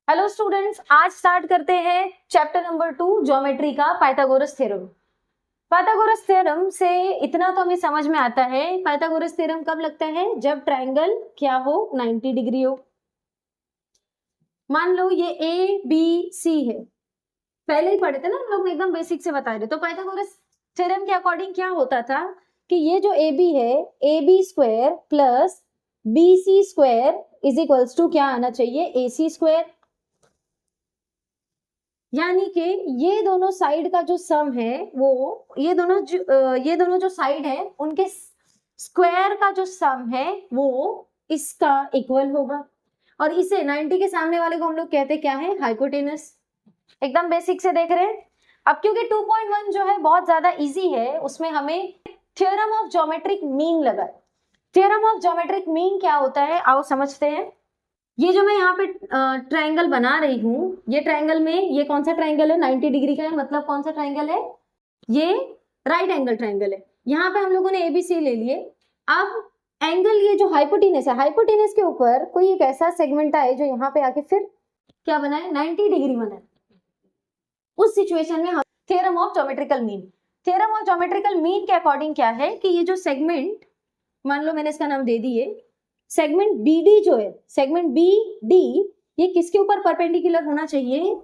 Hello students, आज start करते हैं चैप्टर नंबर 2 ज्योमेट्री का पाइथागोरस थ्योरम। पाइथागोरस थ्योरम से इतना तो हमें समझ में आता है, पाइथागोरस थ्योरम कब लगता है? जब ट्रायंगल क्या हो, 90 डिग्री हो। मान लो ये ए बी सी है, पहले ही पढ़े थे ना हम लोग ने, एकदम बेसिक से बता रहे। तो पाइथागोरस थ्योरम के अकॉर्डिंग क्या होता था कि ये जो ए बी है, A B square plus B C square is equals to क्या आना चाहिए? A C square. यानी कि ये दोनों साइड का जो सम है वो ये दोनों जो साइड है उनके स्क्वायर का जो सम है वो इसका इक्वल होगा। और इसे 90 के सामने वाले को हम लोग कहते क्या है? हाइपोटेनस। एकदम बेसिक से देख रहे हैं। अब क्योंकि 2.1 जो है बहुत ज्यादा इजी है, उसमें हमें थ्योरम ऑफ ज्योमेट्रिक मीन लगा। थ्योरम ऑफ ज्योमेट्रिक मीन क्या होता है, आओ समझते हैं। ये जो मैं यहाँ पे ट्रायंगल बना रही हूँ, ये ट्रायंगल में ये कौन सा ट्रायंगल है? 90 डिग्री का है। मतलब कौन सा ट्रायंगल है? ये राइट एंगल ट्रायंगल है। यहाँ पे हम लोगों ने एबीसी ले लिए। अब एंगल, ये जो हाइपोटेनस है, हाइपोटेनस के ऊपर कोई एक ऐसा सेगमेंट आए जो यहाँ पे आके फिर क्या बनाए? 90 डिग्री बनाए। उस सिचुएशन में हम theorem of geometrical mean, theorem of geometrical mean के अकॉर्डिंग क्या है कि ये जो सेगमेंट, मान लो मैंने इसका नाम दे दिए सेगमेंट BD जो है, सेगमेंट BD, ये किसके ऊपर परपेंडिकुलर होना चाहिए?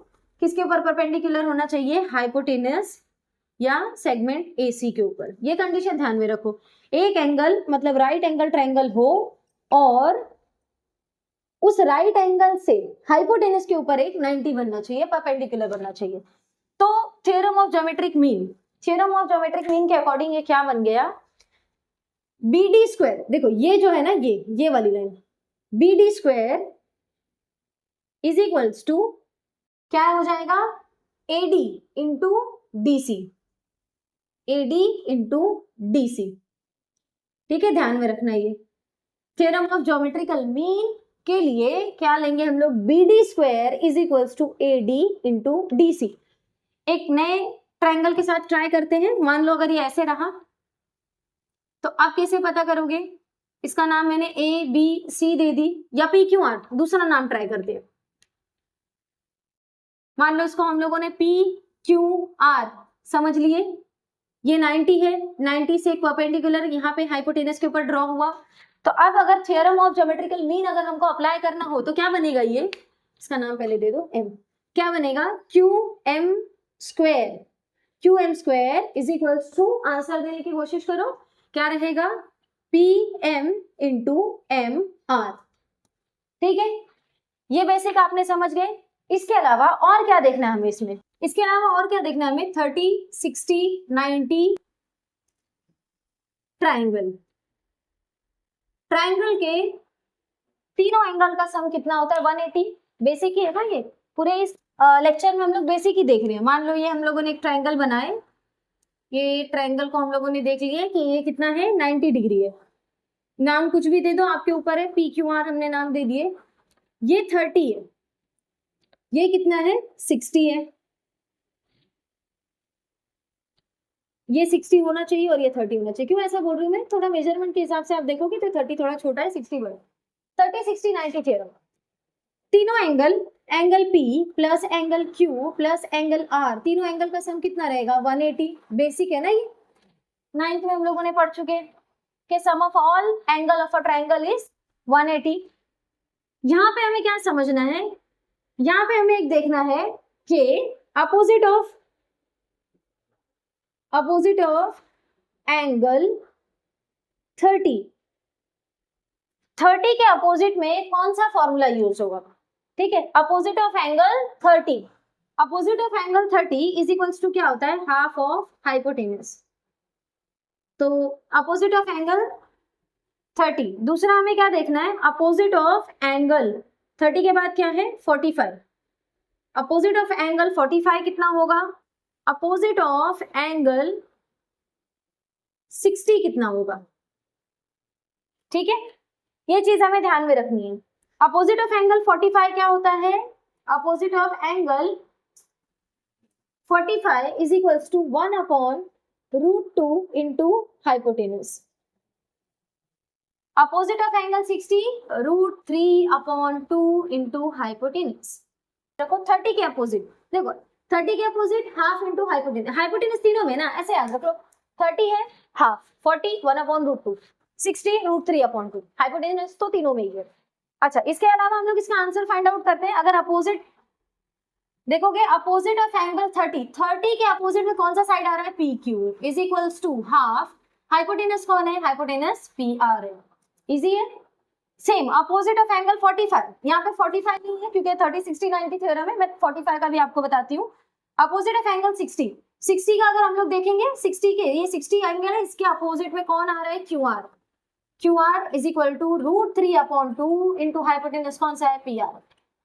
किसके ऊपर परपेंडिकुलर होना चाहिए? हाइपोटेनस या सेगमेंट AC के ऊपर। ये कंडीशन ध्यान में रखो। एक एंगल मतलब राइट एंगल ट्रायंगल हो और उस राइट एंगल से हाइपोटेनस के ऊपर एक 90 बनना चाहिए, परपेंडिकुलर बनना चाहिए। तो theorem of geometric mean, theorem of geometric mean के अकॉर्डिंग ये क्या बन गया? BD स्क्वायर, देखो ये जो है ना, ये वाली line, BD square is equals to क्या हो जाएगा? AD into DC, AD into DC। ठीक है, ध्यान में रखना। ये थ्योरम ऑफ ज्योमेट्रिकल मीन के लिए क्या लेंगे हम लोग? BD square is equals to AD into DC। एक नए ट्रायंगल के साथ ट्राई करते हैं। मान लो अगर ये ऐसे रहा तो आप कैसे पता करोगे? इसका नाम मैंने ABC दे दी, या PQR दूसरा नाम ट्राई करते हैं। मान लो इसको हम लोगों ने PQR समझ लिए। ये 90 है, 90 से एक परपेंडिकुलर यहाँ पे हाइपोटेनस के ऊपर ड्रॉ हुआ। तो अब अगर थ्योरम ऑफ ज्योमेट्रिकल मीन अगर हमको अप्लाई करना हो तो क्या बनेगा? ये इसका नाम पहले दे दो M। क्या बनेगा? QM square, QM square is equals to, answer देने की कोशिश करो, क्या रहेगा? PM into MR। ठीक है, ये बेसिक आपने समझ गए। इसके अलावा और क्या देखना है हमें इसमें? इसके अलावा और क्या देखना है हमें? 30, 60, 90 ट्रायंगल। ट्रायंगल के तीनों एंगल का सम कितना होता है? 180। बेसिक ही है ना ये। पूरे इस लेक्चर में हम लोग बेसिक ही देख रहे हैं। मान लो ये हम लोगों ने एक ट्रायंगल बनाए, ये ट्रायंगल को हम लोगों ने देख लिया कि ये कितना है? 90 डिग्री है। नाम कुछ भी दे दो, आपके ऊपर है। PQR हमने नाम दे दिए। ये 30 है, ये कितना है? 60 है। ये 60 होना चाहिए और ये 30 होना चाहिए। क्यों ऐसा बोल रही हूँ मैं? थोड़ा मेजरमेंट के हिसाब से आप देखोगे तो 30 थोड़ा छोटा है, 60 बड़ा। 30, 60, 90 थ्योरम। तीनों angle, angle P plus angle Q plus angle R, तीनों एंगल का सम कितना रहेगा? 180। बेसिक है ना ये, 9th में हम लोगों ने पढ़ चुके कि sum of all angle of a triangle is 180। यहाँ पे हमें क्या समझना है? यहाँ पे हमें एक देखना है कि अपोजिट ऑफ एंगल 30 के अपोजिट में कौन सा फॉर्मूला यूज होगा? ठीक है, opposite of angle 30, opposite of angle 30 is equals to क्या होता है? Half of hypotenuse. तो अपोजिट ऑफ एंगल 30। दूसरा हमें क्या देखना है? अपोजिट ऑफ एंगल 30 के बाद क्या है? 45। अपोजिट ऑफ एंगल 45 कितना होगा? अपोजिट ऑफ एंगल 60 कितना होगा? ठीक है, ये चीज हमें ध्यान में रखनी है। अपोजिट ऑफ एंगल 45 क्या होता है? Opposite of angle 45 is equals to 1 upon √2 into hypotenuse. Opposite of angle 60 √3 upon 2 into hypotenuse. रखो 30 के अपोजिट, देखो 30 के opposite half into hypotenuse, hypotenuse तीनों में ना, ऐसे याद रखो 30 है हाफ, 40 1/√2, 60 √3/2, हाइपोटेनस तो तीनों में ही है। अच्छा, इसके अलावा हम लोग इसका आंसर फाइंड आउट करते हैं। अगर अपोजिट देखोगे, अपोजिट ऑफ एंगल 30 के अपोजिट में कौन सा साइड आ रहा है, PQ is equals to half, hypotenuse कौन है, हाइपोटेनस PR है, इजी है। सेम अपोजिट ऑफ एंगल 45, यहाँ पे 45 नहीं है क्योंकि 30 60 90 थ्योरम है, मैं 45 का भी आपको बताती हूँ। अपोजिट ऑफ एंगल 60 का अगर हम लोग देखेंगे 60 के, ये 60 एंगल है, इसके अपोजिट में कौन आ रहा है, QR is equal to √3/2 into hypotenuse कौन सा है, PR।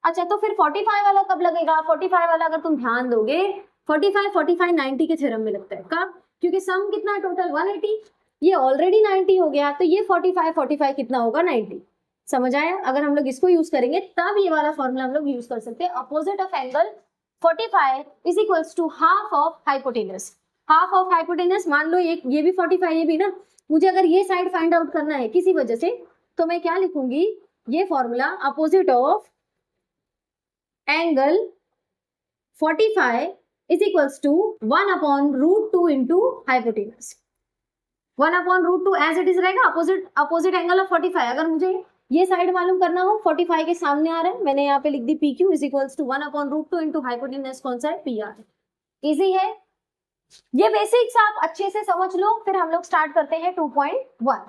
अच्छा, तो फिर 45 वाला कब लगेगा, 45 वाला अगर तुम ध्यान दोगे 45 90 के थ्योरम में लगता है, कब, क्योंकि सम कितना है टोटल 180, ये ऑलरेडी 90 हो गया, तो ये 45 कितना होगा, 90। समझ आया, अगर हम लोग इसको यूज करेंगे तब ये वाला फॉर्मूला हम लोग यूज कर सकते हैं। Opposite of angle 45 is equals to half of hypotenuse, half of hypotenuse मान लो ये भी 45, ये भी ना, मुझे अगर ये साइड फाइंड आउट करना है किसी वजह से, तो मैं क्या लिखूंगी, ये formula opposite of angle 45 is equals to 1/√2 into hypotenuse, 1/√2 as it is रहेगा, अपोजिट एंगल ऑफ 45। अगर मुझे ये साइड मालूम करना हो, 45 के सामने आ रहा है, मैंने यहाँ पे लिख दी PQ is equals to 1/√2 into hypotenuse कौन सा है, PR। इजी है, ये बेसिक्स आप अच्छे से समझ लो, फिर हम लोग स्टार्ट करते हैं 2.1।